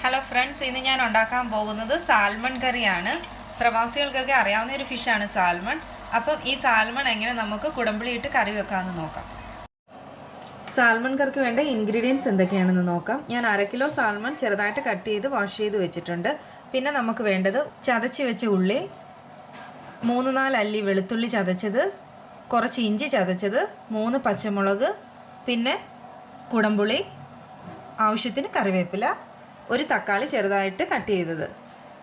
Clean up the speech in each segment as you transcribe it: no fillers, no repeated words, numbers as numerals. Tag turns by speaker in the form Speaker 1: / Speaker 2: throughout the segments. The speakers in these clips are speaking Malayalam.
Speaker 1: ഹലോ ഫ്രണ്ട്സ്, ഇന്ന് ഞാൻ ഉണ്ടാക്കാൻ പോകുന്നത് സാൽമൺ കറിയാണ്. പ്രവാസികൾക്കൊക്കെ അറിയാവുന്ന ഒരു ഫിഷാണ് സാൽമൺ. അപ്പം ഈ സാൽമൺ എങ്ങനെ നമുക്ക് കുടംപുളിയിട്ട് കറി വെക്കാമെന്ന് നോക്കാം. സാൽമൺ കറിക്ക് വേണ്ട ഇൻഗ്രീഡിയൻസ് എന്തൊക്കെയാണെന്ന് നോക്കാം. ഞാൻ 1/2 കിലോ സാൽമൺ ചെറുതായിട്ട് കട്ട് ചെയ്ത് വാഷ് ചെയ്ത് വെച്ചിട്ടുണ്ട്. പിന്നെ നമുക്ക് വേണ്ടത് ചതച്ച് വെച്ച ഉള്ളി, 3-4 അല്ലി വെളുത്തുള്ളി ചതച്ചത്, കുറച്ച് ഇഞ്ചി ചതച്ചത്, 3 പച്ചമുളക്, പിന്നെ കുടംപുളി, ആവശ്യത്തിന് കറിവേപ്പില, ഒരു തക്കാളി ചെറുതായിട്ട് കട്ട് ചെയ്തത്.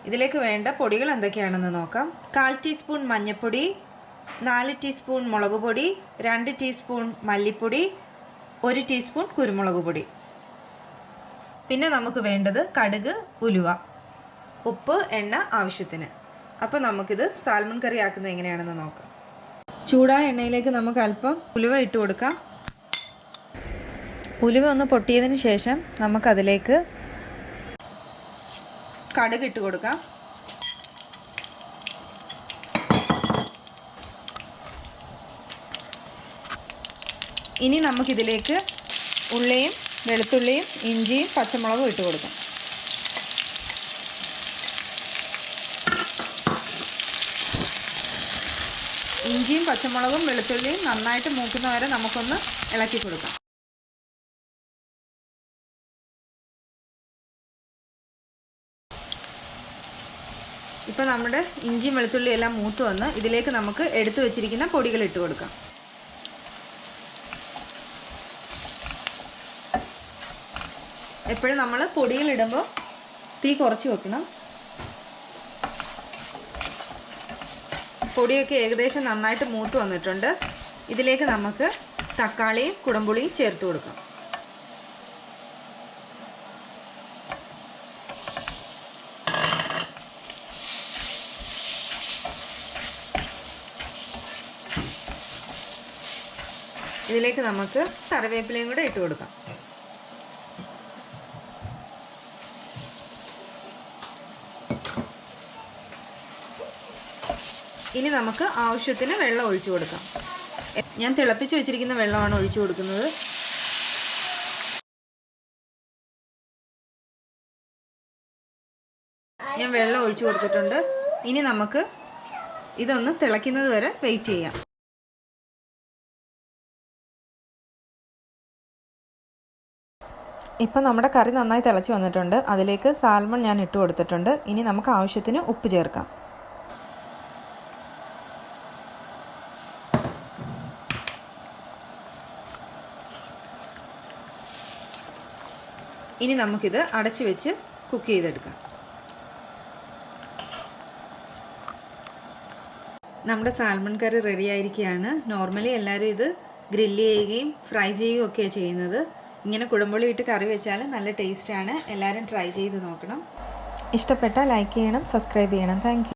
Speaker 1: ഇതിലേക്ക് വേണ്ട പൊടികൾ എന്തൊക്കെയാണെന്ന് നോക്കാം. 1/4 ടീസ്പൂൺ മഞ്ഞൾപ്പൊടി, 4 ടീസ്പൂൺ മുളക് പൊടി, 2 ടീസ്പൂൺ മല്ലിപ്പൊടി, 1 ടീസ്പൂൺ കുരുമുളക് പൊടി. പിന്നെ നമുക്ക് വേണ്ടത് കടുക്, ഉലുവ, ഉപ്പ്, എണ്ണ ആവശ്യത്തിന്. അപ്പോൾ നമുക്കിത് സാൽമൺ കറി ആക്കുന്നത് എങ്ങനെയാണെന്ന് നോക്കാം. ചൂടായ എണ്ണയിലേക്ക് നമുക്ക് അല്പം ഉലുവ ഇട്ട് കൊടുക്കാം. ഉലുവ ഒന്ന് പൊട്ടിയതിന് ശേഷം നമുക്കതിലേക്ക് കടുക് ഇട്ട് കൊടുക്കാം. ഇനി നമുക്കിതിലേക്ക് ഉള്ളിയും വെളുത്തുള്ളിയും ഇഞ്ചിയും പച്ചമുളകും ഇട്ട് കൊടുക്കാം. ഇഞ്ചിയും പച്ചമുളകും വെളുത്തുള്ളിയും നന്നായിട്ട് മൂക്കുന്ന വരെ നമുക്കൊന്ന് ഇളക്കി കൊടുക്കാം. ഇപ്പോൾ നമ്മുടെ ഇഞ്ചിയും വെളുത്തുള്ളിയും എല്ലാം മൂത്ത് വന്ന് ഇതിലേക്ക് നമുക്ക് എടുത്തു വെച്ചിരിക്കുന്ന പൊടികൾ ഇട്ട് കൊടുക്കാം. എപ്പോഴും നമ്മൾ പൊടികൾ ഇടുമ്പോൾ തീ കുറച്ച് വെക്കണം. പൊടിയൊക്കെ ഏകദേശം നന്നായിട്ട് മൂത്ത് വന്നിട്ടുണ്ട്. ഇതിലേക്ക് നമുക്ക് തക്കാളിയും കുടംപുളിയും ചേർത്ത് കൊടുക്കാം. ഇതിലേക്ക് നമുക്ക് കറിവേപ്പിലയും കൂടെ ഇട്ട് കൊടുക്കാം. ഇനി നമുക്ക് ആവശ്യത്തിന് വെള്ളം ഒഴിച്ചു കൊടുക്കാം. ഞാൻ തിളപ്പിച്ച് വെച്ചിരിക്കുന്ന വെള്ളമാണ് ഒഴിച്ചു കൊടുക്കുന്നത്. ഞാൻ വെള്ളം ഒഴിച്ചു കൊടുത്തിട്ടുണ്ട്. ഇനി നമുക്ക് ഇതൊന്ന് തിളയ്ക്കുന്നത് വരെ വെയിറ്റ് ചെയ്യാം. ഇപ്പം നമ്മുടെ കറി നന്നായി തിളച്ച് വന്നിട്ടുണ്ട്. അതിലേക്ക് സാൽമൺ ഞാൻ ഇട്ട് കൊടുത്തിട്ടുണ്ട്. ഇനി നമുക്ക് ആവശ്യത്തിന് ഉപ്പ് ചേർക്കാം. ഇനി നമുക്കിത് അടച്ചു വെച്ച് കുക്ക് ചെയ്തെടുക്കാം. നമ്മുടെ സാൽമൺ കറി റെഡി ആയിരിക്കുകയാണ്. നോർമലി എല്ലാവരും ഇത് ഗ്രില്ല് ചെയ്യുകയും ഫ്രൈ ചെയ്യുകയും ഒക്കെയാണ് ചെയ്യുന്നത്. ഇങ്ങനെ കുടംപുളി ഇട്ട് കറി വെച്ചാൽ നല്ല ടേസ്റ്റാണ്. എല്ലാവരും ട്രൈ ചെയ്ത് നോക്കണം. ഇഷ്ടപ്പെട്ടാൽ ലൈക്ക് ചെയ്യണം, സബ്സ്ക്രൈബ് ചെയ്യണം. Thank you.